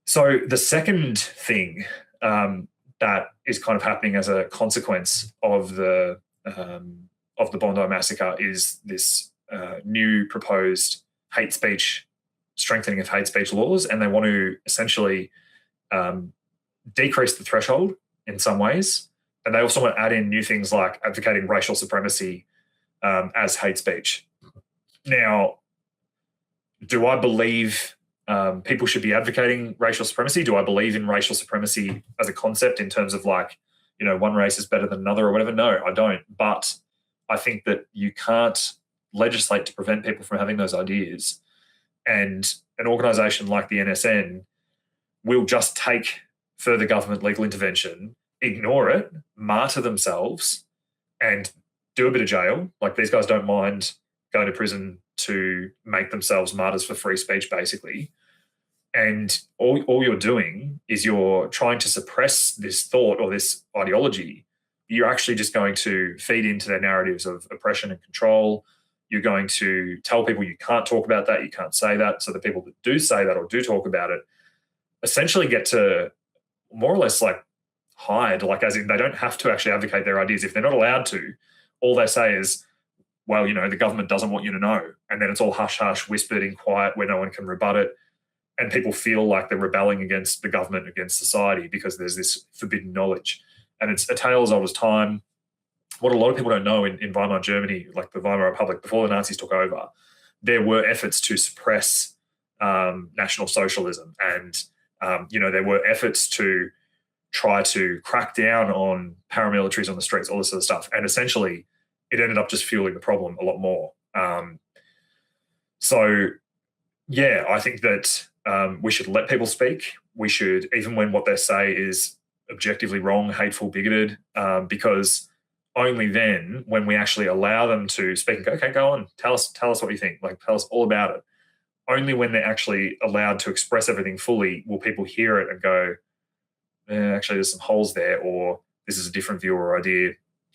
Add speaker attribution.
Speaker 1: So the second thing that is kind of happening as a consequence of the Bondi Massacre is this new proposed hate speech, strengthening of hate speech laws, and they want to essentially decrease the threshold in some ways. And they also want to add in new things like advocating racial supremacy as hate speech. Now, do I believe people should be advocating racial supremacy? Do I believe in racial supremacy as a concept in terms of like, one race is better than another or whatever? No, I don't. But I think that you can't legislate to prevent people from having those ideas. And an organisation like the NSN will just take further government legal intervention, ignore it, martyr themselves, and do a bit of jail. Like, these guys don't mind going to prison to make themselves martyrs for free speech, basically. And all you're doing is you're trying to suppress this thought or this ideology. You're actually just going to feed into their narratives of oppression and control. You're going to tell people you can't talk about that, you can't say that. So the people that do say that or do talk about it essentially get to more or less like hide, like as in they don't have to actually advocate their ideas. If they're not allowed to, all they say is, well, the government doesn't want you to know. And then it's all hush-hush, whispered in quiet where no one can rebut it. And people feel like they're rebelling against the government, against society, because there's this forbidden knowledge. And it's a tale as old as time. What a lot of people don't know in Weimar Germany, like the Weimar Republic, before the Nazis took over, there were efforts to suppress National Socialism. And, there were efforts to try to crack down on paramilitaries on the streets, all this sort of stuff. And essentially, it ended up just fueling the problem a lot more. So, yeah, I think that we should let people speak. We should, even when what they say is objectively wrong, hateful, bigoted, because only then, when we actually allow them to speak and go, okay, go on, tell us what you think, like tell us all about it. Only when they're actually allowed to express everything fully will people hear it and go, actually, there's some holes there, or this is a different view or idea